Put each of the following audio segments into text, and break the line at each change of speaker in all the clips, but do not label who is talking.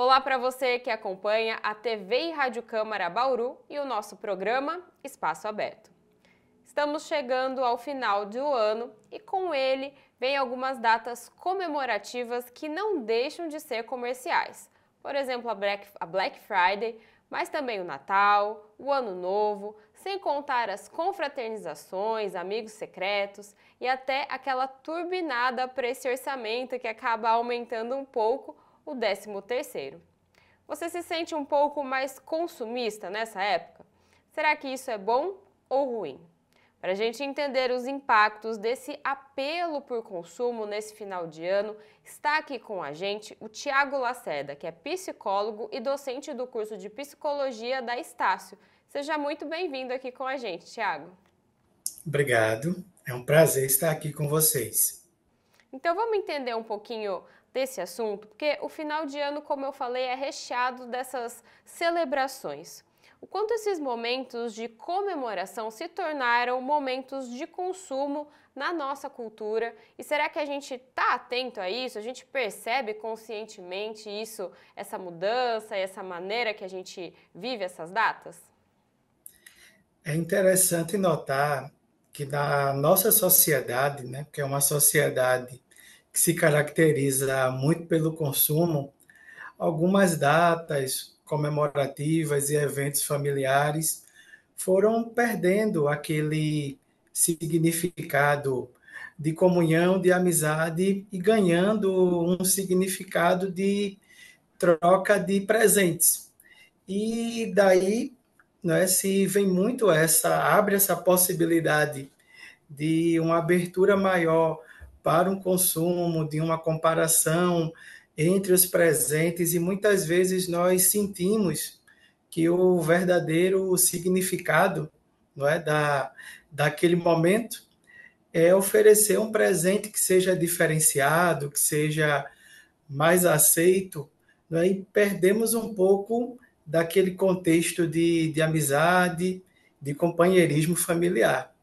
Olá para você que acompanha a TV e Rádio Câmara Bauru e o nosso programa Espaço Aberto. Estamos chegando ao final do ano e com ele vem algumas datas comemorativas que não deixam de ser comerciais. Por exemplo, a Black Friday, mas também o Natal, o Ano Novo, sem contar as confraternizações, amigos secretos e até aquela turbinada para esse orçamento que acaba aumentando um pouco o 13º. Você se sente um pouco mais consumista nessa época? Será que isso é bom ou ruim? Para a gente entender os impactos desse apelo por consumo nesse final de ano, está aqui com a gente o Tiago Lacerda, que é psicólogo e docente do curso de Psicologia da Estácio. Seja muito bem-vindo aqui com a gente, Tiago.
Obrigado, é um prazer estar aqui com vocês.
Então vamos entender um pouquinho desse assunto, porque o final de ano, como eu falei, é recheado dessas celebrações. O quanto esses momentos de comemoração se tornaram momentos de consumo na nossa cultura, e será que a gente está atento a isso? A gente percebe conscientemente isso, essa mudança, essa maneira que a gente vive essas datas?
É interessante notar que na nossa sociedade, né, que é uma sociedade que se caracteriza muito pelo consumo, algumas datas comemorativas e eventos familiares foram perdendo aquele significado de comunhão, de amizade e ganhando um significado de troca de presentes. E daí, né, se vem muito abre essa possibilidade de uma abertura maior para um consumo, de uma comparação entre os presentes, e muitas vezes nós sentimos que o verdadeiro significado, não é, daquele momento é oferecer um presente que seja diferenciado, que seja mais aceito, né? E perdemos um pouco daquele contexto de amizade, de companheirismo familiar.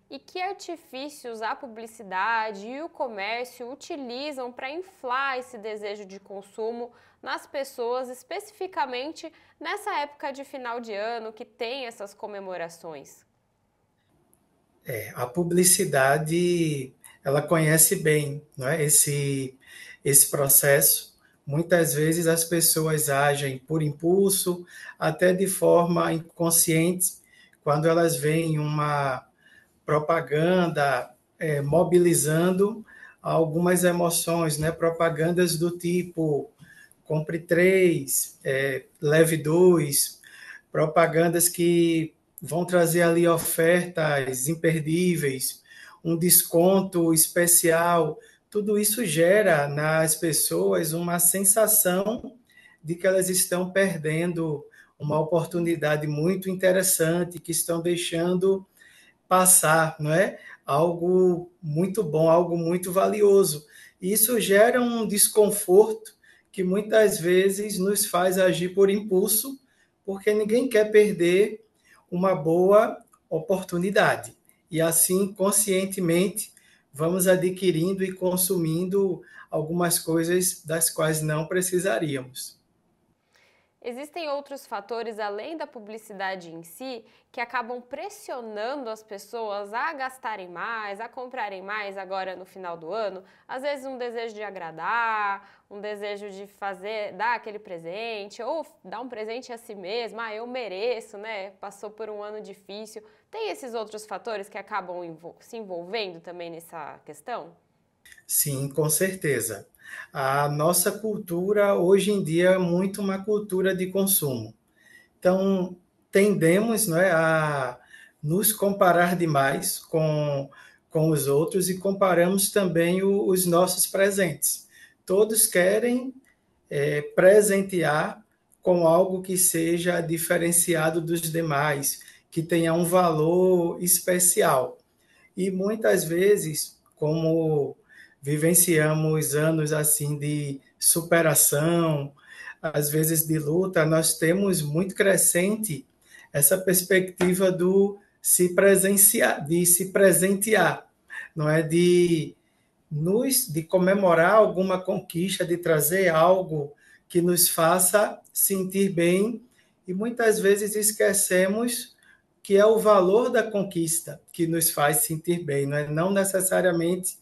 E que artifícios a publicidade e o comércio utilizam para inflar esse desejo de consumo nas pessoas, especificamente nessa época de final de ano que tem essas comemorações?
A publicidade, ela conhece bem, não é? Esse processo. Muitas vezes as pessoas agem por impulso, até de forma inconsciente, quando elas veem uma propaganda mobilizando algumas emoções, né? Propagandas do tipo compre três, leve dois, propagandas que vão trazer ali ofertas imperdíveis, um desconto especial. Tudo isso gera nas pessoas uma sensação de que elas estão perdendo uma oportunidade muito interessante, que estão deixando passar, não é? Algo muito bom, algo muito valioso. E isso gera um desconforto que muitas vezes nos faz agir por impulso, porque ninguém quer perder uma boa oportunidade. E assim, conscientemente, vamos adquirindo e consumindo algumas coisas das quais não precisaríamos.
Existem outros fatores além da publicidade em si que acabam pressionando as pessoas a gastarem mais, a comprarem mais agora no final do ano. Às vezes um desejo de agradar, um desejo de fazer, dar aquele presente ou dar um presente a si mesmo. Ah, eu mereço, né? Passou por um ano difícil. Tem esses outros fatores que acabam se envolvendo também nessa questão?
Sim, com certeza. A nossa cultura hoje em dia é muito uma cultura de consumo. Então, tendemos, não é, a nos comparar demais com os outros e comparamos também os nossos presentes. Todos querem presentear com algo que seja diferenciado dos demais, que tenha um valor especial. E muitas vezes, como vivenciamos anos assim de superação, às vezes de luta, nós temos muito crescente essa perspectiva do se presenciar, de se presentear, não é de comemorar alguma conquista, de trazer algo que nos faça sentir bem e muitas vezes esquecemos que é o valor da conquista que nos faz sentir bem, não é? Não necessariamente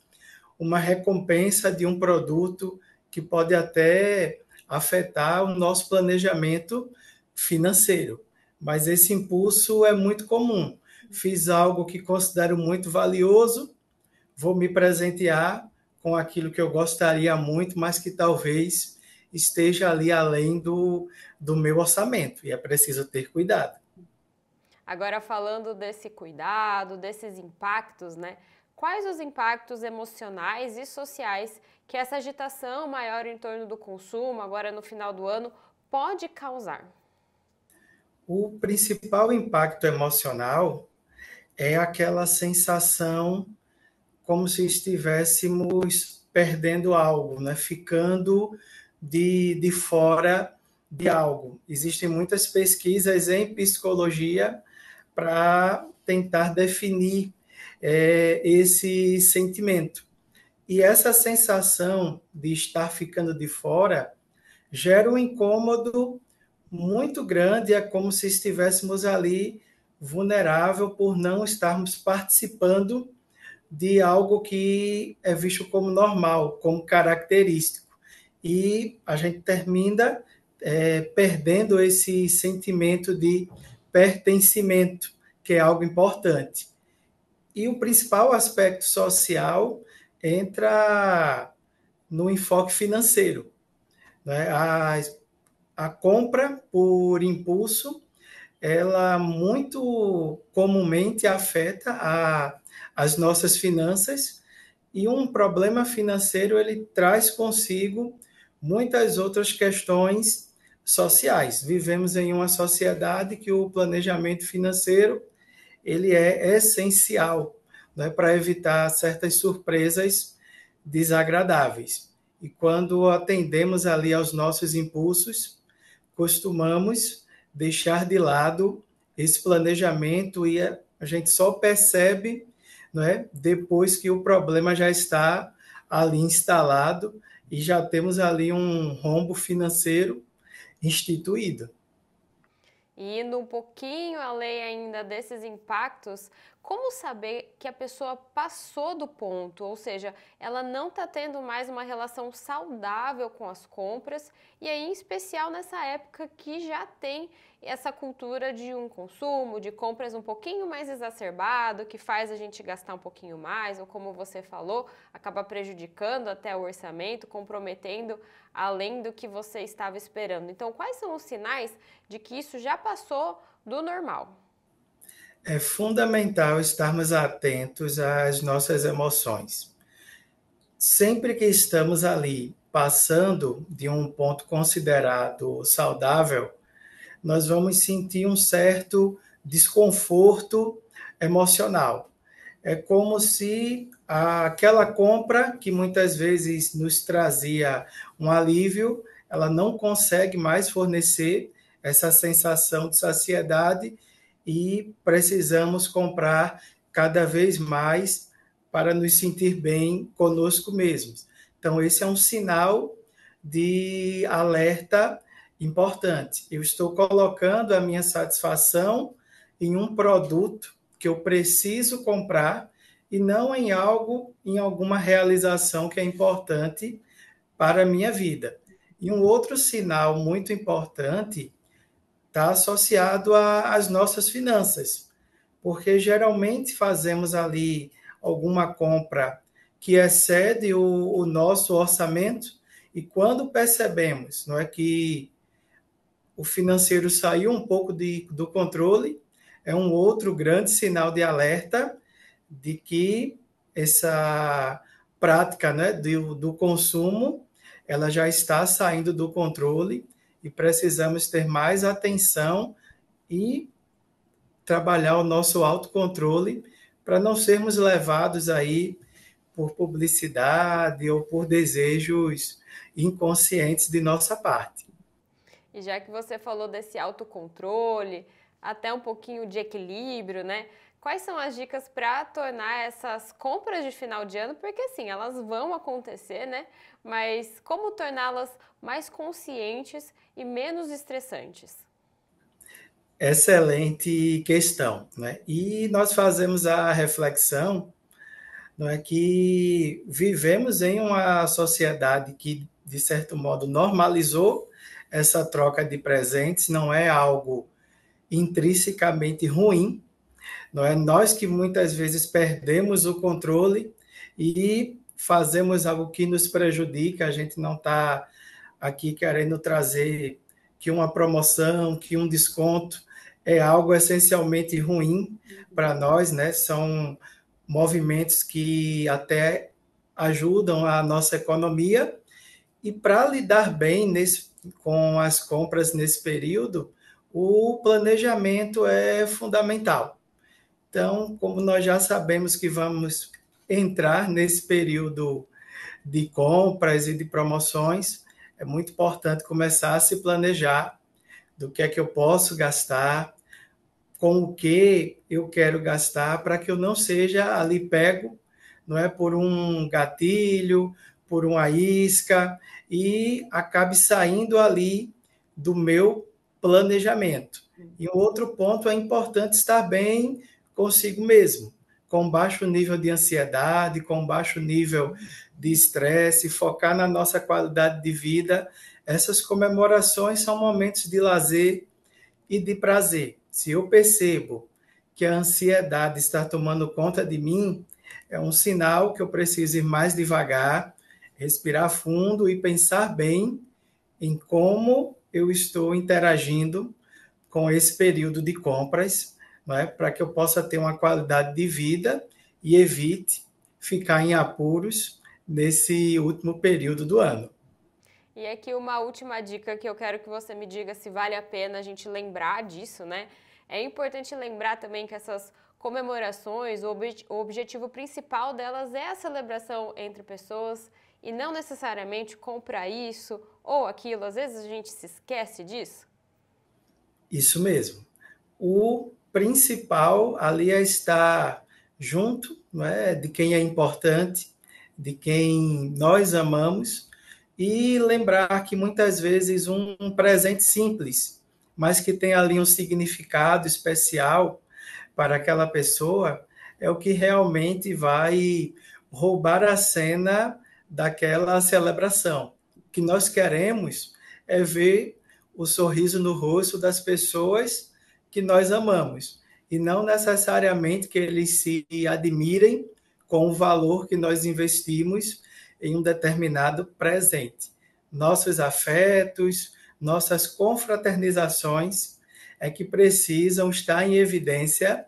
uma recompensa de um produto que pode até afetar o nosso planejamento financeiro. Mas esse impulso é muito comum. Fiz algo que considero muito valioso, vou me presentear com aquilo que eu gostaria muito, mas que talvez esteja ali além do meu orçamento, e é preciso ter cuidado.
Agora, falando desse cuidado, desses impactos, né? Quais os impactos emocionais e sociais que essa agitação maior em torno do consumo, agora no final do ano, pode causar?
O principal impacto emocional é aquela sensação como se estivéssemos perdendo algo, né? Ficando de fora de algo. Existem muitas pesquisas em psicologia para tentar definir esse sentimento. E essa sensação de estar ficando de fora gera um incômodo muito grande, é como se estivéssemos ali vulnerável por não estarmos participando de algo que é visto como normal, como característico. E a gente termina perdendo esse sentimento de pertencimento, que é algo importante. E o principal aspecto social entra no enfoque financeiro, né? A compra por impulso, ela muito comumente afeta as nossas finanças, e um problema financeiro ele traz consigo muitas outras questões sociais. Vivemos em uma sociedade que o planejamento financeiro ele é essencial, né, para evitar certas surpresas desagradáveis. E quando atendemos ali aos nossos impulsos, costumamos deixar de lado esse planejamento e a gente só percebe, não é, depois que o problema já está ali instalado e já temos ali um rombo financeiro instituído.
E indo um pouquinho além ainda desses impactos, como saber que a pessoa passou do ponto, ou seja, ela não está tendo mais uma relação saudável com as compras, e aí em especial nessa época que já tem essa cultura de um consumo, de compras um pouquinho mais exacerbado, que faz a gente gastar um pouquinho mais, ou como você falou, acaba prejudicando até o orçamento, comprometendo além do que você estava esperando. Então, quais são os sinais de que isso já passou do normal?
É fundamental estarmos atentos às nossas emoções. Sempre que estamos ali passando de um ponto considerado saudável, nós vamos sentir um certo desconforto emocional. É como se aquela compra que muitas vezes nos trazia um alívio, ela não consegue mais fornecer essa sensação de saciedade e precisamos comprar cada vez mais para nos sentir bem conosco mesmos. Então, esse é um sinal de alerta importante. Eu estou colocando a minha satisfação em um produto que eu preciso comprar e não em algo, em alguma realização que é importante para a minha vida. E um outro sinal muito importante está associado às nossas finanças, porque geralmente fazemos ali alguma compra que excede o nosso orçamento, e quando percebemos, não é, que o financeiro saiu um pouco do controle, é um outro grande sinal de alerta de que essa prática, né, do consumo, ela já está saindo do controle e precisamos ter mais atenção e trabalhar o nosso autocontrole para não sermos levados aí por publicidade ou por desejos inconscientes de nossa parte.
E já que você falou desse autocontrole, até um pouquinho de equilíbrio, né? Quais são as dicas para tornar essas compras de final de ano? Porque assim, elas vão acontecer, né? Mas como torná-las mais conscientes e menos estressantes?
Excelente questão, né? E nós fazemos a reflexão, não é que vivemos em uma sociedade que, de certo modo, normalizou essa troca de presentes, não é algo intrinsecamente ruim, não é? Nós que muitas vezes perdemos o controle e fazemos algo que nos prejudica, a gente não está aqui querendo trazer que uma promoção, que um desconto é algo essencialmente ruim para nós, né? São movimentos que até ajudam a nossa economia e para lidar bem com as compras nesse período, o planejamento é fundamental. Então, como nós já sabemos que vamos entrar nesse período de compras e de promoções, é muito importante começar a se planejar do que é que eu posso gastar, com o que eu quero gastar, para que eu não seja ali pego, não é, por um gatilho, por uma isca, e acabe saindo ali do meu planejamento. E um outro ponto é importante estar bem consigo mesmo, com baixo nível de ansiedade, com baixo nível de estresse, focar na nossa qualidade de vida. Essas comemorações são momentos de lazer e de prazer. Se eu percebo que a ansiedade está tomando conta de mim, é um sinal que eu preciso ir mais devagar, respirar fundo e pensar bem em como eu estou interagindo com esse período de compras, não é? Para que eu possa ter uma qualidade de vida e evite ficar em apuros nesse último período do ano.
E aqui uma última dica que eu quero que você me diga se vale a pena a gente lembrar disso, né? É importante lembrar também que essas comemorações, o objetivo principal delas é a celebração entre pessoas e não necessariamente comprar isso ou aquilo. Às vezes a gente se esquece disso.
Isso mesmo. O principal ali é estar junto, não é? De quem é importante, de quem nós amamos, e lembrar que muitas vezes um presente simples, mas que tem ali um significado especial para aquela pessoa, é o que realmente vai roubar a cena daquela celebração. O que nós queremos é ver o sorriso no rosto das pessoas que nós amamos, e não necessariamente que eles se admirem com o valor que nós investimos em um determinado presente. Nossos afetos, nossas confraternizações é que precisam estar em evidência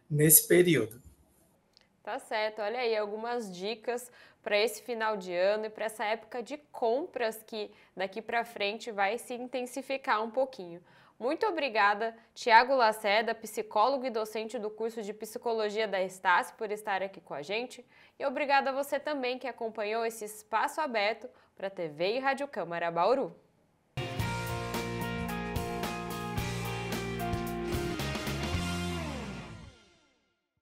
nesse período.
Tá certo, olha aí algumas dicas para esse final de ano e para essa época de compras que daqui para frente vai se intensificar um pouquinho. Muito obrigada, Tiago Lacerda, psicólogo e docente do curso de Psicologia da Estácio, por estar aqui com a gente. E obrigada a você também que acompanhou esse espaço aberto para TV e Rádio Câmara Bauru.